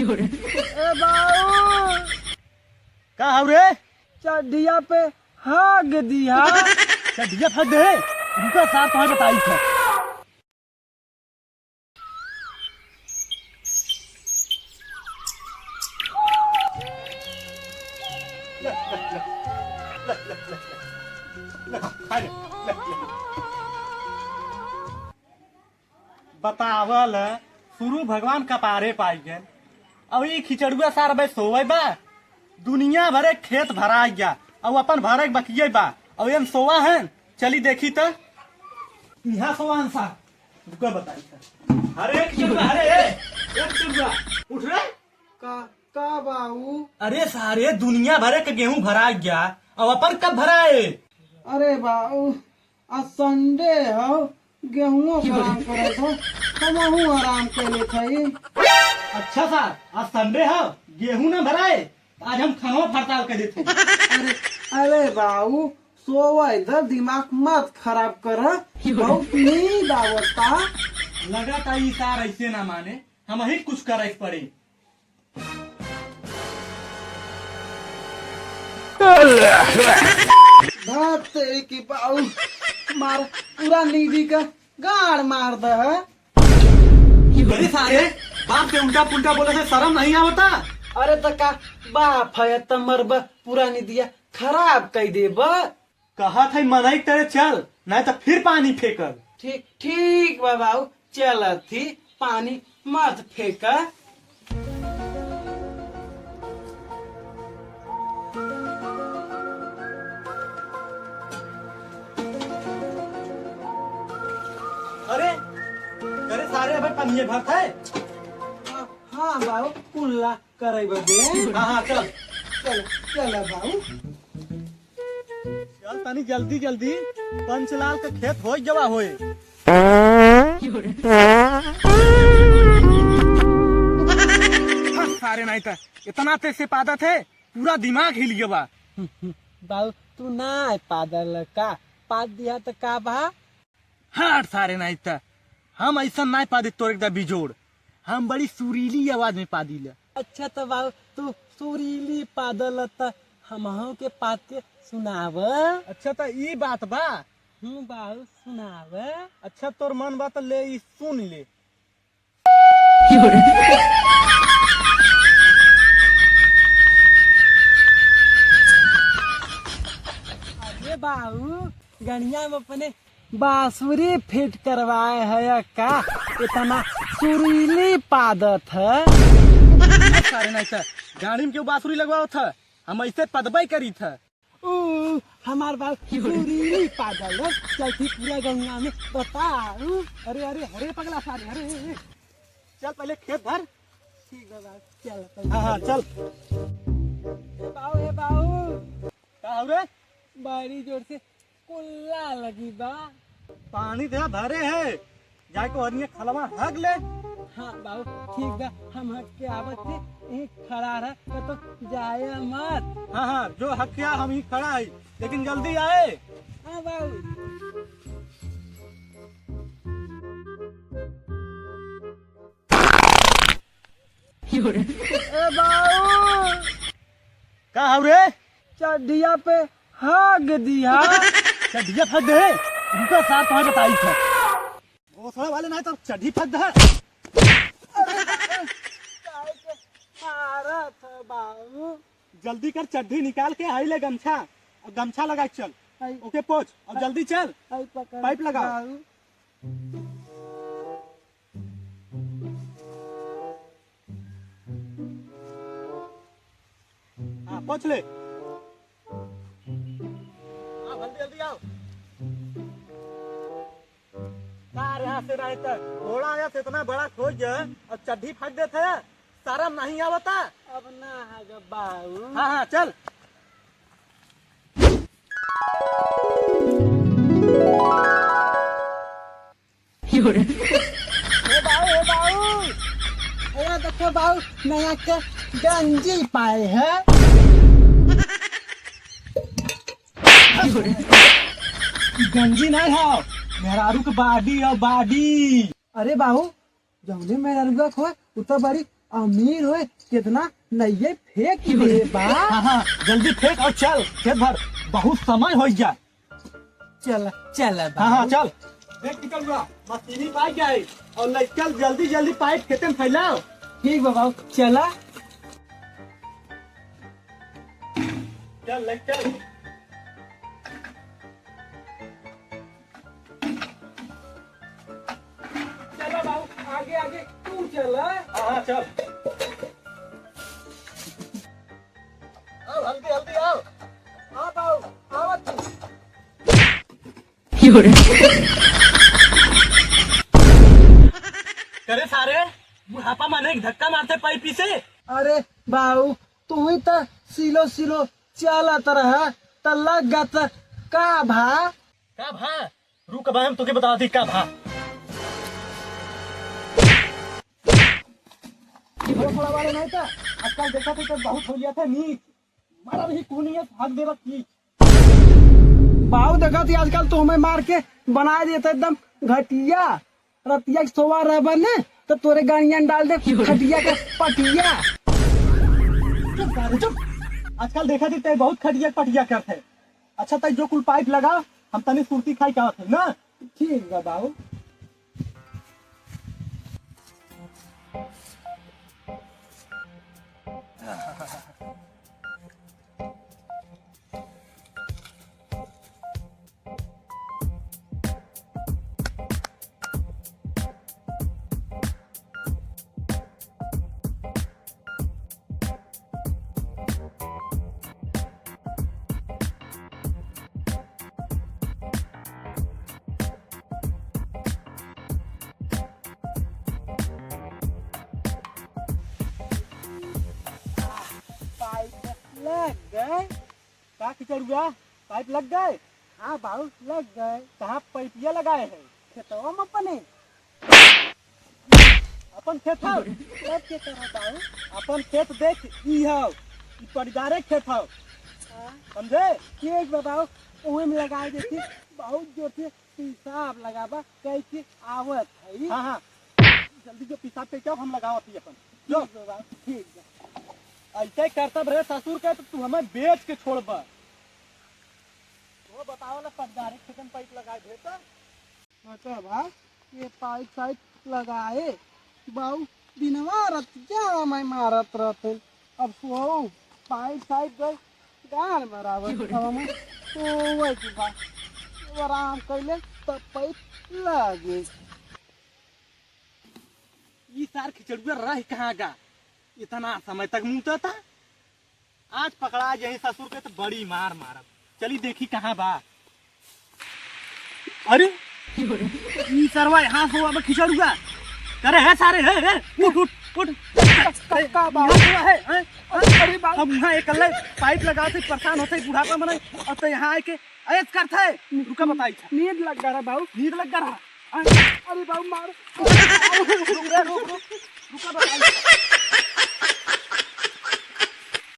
ए बाऊ का हव रे? चड्ढिया पे हाग दिया। चड्ढिया फट दे रुका साहब तुम्हें बताई था। बतावल शुरू भगवान कपारे पाई गए अब ये खिचड़ुआ सार बे सोवे बा दुनिया भरे खेत भरा गया अब अपन भरे बकिए बा अब एम सोवा है चली देखी तो यहाँ सोवा सा रुका बताई था। अरे खिचड़ुआ अरे एक खिचड़ुआ उठ रे का बाऊ? अरे सारे दुनिया भरे के गेहूं भरा गया अब अपन कब भराए? अरे बाऊ आज संडे हो गेहूं आराम करे तो हमहू आराम करे थे। अच्छा सर आज संडे है गेहूं ना भराए आज हम खानों हड़ताल कर देते। अरे बाऊ सोवा इधर दिमाग मत खराब कर, बहुत नींद आवता। लगा था ये सार ऐसे ना माने हम ही कुछ करे पड़े। तेरी की बाऊ मार पूरा नींदी का गाड़ मार दे। अरे सारे बाप से उल्टा पुल्टा बोले से शर्म नहीं आवता? अरे तो का बाप है तमर पूरा नींदिया खराब कर दे। कहा था मनाई तेरे चल नहीं तो फिर पानी फेंकर। ठीक ठीक बाबू चल थी पानी मत फेंक। अरे अरे सारे अब पानी भरत है। हाँ बाबू कुल्ला करे बदे। हाँ चल चल चल बाबू चल तनी जल्दी जल्दी पंचलाल के खेत हो जवा होए। सारे नहीं था इतना तेज से पादत है पूरा दिमाग हिल गया। बाबू तू ना पादल का पाद दिया तो का बा? हाँ सारे नहीं था हम ऐसा नहीं पा दे तोड़ एकदम बिजोड़ हम बड़ी सुरीली आवाज में पा दी। अच्छा तो बाबू तू सुरीली पादल त हमहू के पाद के सुनाव। अच्छा तो ये बात बा। बाबू सुनाव। अच्छा तोर मन बा तो ले ई सुन ले। अरे बाबू गणिया में अपने बांसुरी फिट करवाए है का इतना सुरीली पादत है। सारे नहीं था गाड़ी में क्यों बांसुरी लगवाओ था हम ऐसे पदबाई करी था। हमार बाल सुरीली पादल है चलती पूरा गंगा में बताऊ। अरे अरे अरे पगला सारे अरे चल पहले खेत भर। ठीक है बाबू चल। हाँ चल बाबू का रे बड़ी जोर से कुल्ला लगी बा। पानी दे भरे है जाके और खलवा हग ले। हाँ बाबू ठीक बा हम हट के आवत थे यही खड़ा रहा तो जाए मत। हाँ हाँ जो हक किया हम ही खड़ा है लेकिन जल्दी आए। हाँ बाबू ए बाबू का हव रे? चड्ढिया पे हाग दिया। चड्ढिया फट दे रुका साहब तुम्हें बताई था। वो थोड़ा वाले नहीं तो चड्ढी फट दे। बाबू जल्दी कर चड्ढी निकाल के आई ले गमछा और गमछा लगा चल। ओके पहुंच और जल्दी चल पाइप लगाओ। हाँ पहुंच ले। हाँ जल्दी जल्दी आओ। यहाँ से रहे घोड़ा आया तो इतना बड़ा खोज और चड्ढी फट देते है शर्म नहीं आवता? अब ना है बाबू। हाँ हाँ चल। देखो बाबू नया के गंजी पाए है। गंजी नहीं है मेहरारू के बाडी और बाडी। अरे बाबू जौने मेहरारू खो उतना बड़ी अमीर होए कितना नहीं फेंक दे बा। हाँ हाँ जल्दी फेंक और चल खेत भर, बहुत समय हो गया। चल चल हाँ हाँ चल देख निकल हुआ मशीनी पाइप गए और निकल जल्दी जल्दी पाइप खेते में फैलाओ। ठीक बा बाबू चला। चल ले चल। चलो बाबू आगे आगे तू चला। हाँ हाँ चल। आओ हल्दी हल्दी आओ। हाँ बाबू आवा तू। करे सारे बुढ़ापा माने एक धक्का मारते पाइप से। अरे बाबू तू ही तो सिलो सिलो चलत रहा त लग गत का भा। का भा रुक अब हम तुके बता दी का भा। थोड़ा वाले नहीं था आजकल देखा तो बहुत हो गया था नीच मारा भी कूनी भाग दे रखी। बाबू देखा थी आजकल तो हमें मार के बना देता एकदम घटिया। रतिया के सोवा रह बने तो तोरे गाड़ियां डाल दे खटिया का पटिया। चुप आजकल देखा थी ते बहुत खटिया पटिया करते। अच्छा तय जो कुल पाइप लगा हम तनी सुरती खाई का थे ना। ठीक है बाबू। पाइप लग गए। का खिचड़ुआ पाइप लग गए। हाँ बाबू लग गए। कहाँ पाइपिया लगाए है। खेतवा में अपने अपन खेत हो लग के तरह बाबू। अपन खेत देख ई हो ई परिवारे खेत हो समझे। ठीक बा बाबू ओहे में लगाए देती बहुत जो थे पेशाब लगाबा कह के आवत है। हाँ हाँ जल्दी जो पिसाब पे हम लगाओ थी अपन जो। ठीक बा बाबू ठीक बा। ऐसे करतब रहे ससुर के तो तू हमें बेच के छोड़ब। वो बताओ ना परिवारे खेत में पाइप लगाए थे तो अच्छा बा ये पाइप साइप लगाए बाबू दिनवा रतिया मैं मारत रहते। अब सो पाइप साइप गए गाल बराबर हम तो वही की बात आराम कैले तब पाइप लगे। ये सार खिचड़ुआ रह कहाँ गा इतना समय तक मुँहता था। आज पकड़ा यही ससुर के तो बड़ी मार मारब। चली देखी कहाँ बा। अरे ई सरवा यहाँ से अब खिचड़ुआ करे है सारे है उठ उठ उठ का बाबू है अरे बाबू अब यहाँ एक अल्लाह पाइप लगा थे परेशान होते बुढ़ापा बने और तो यहाँ आके ऐस करता है। रुका बताई था नींद लग रहा बाबू। नींद लग रहा। अरे बाबू मार रुका बताई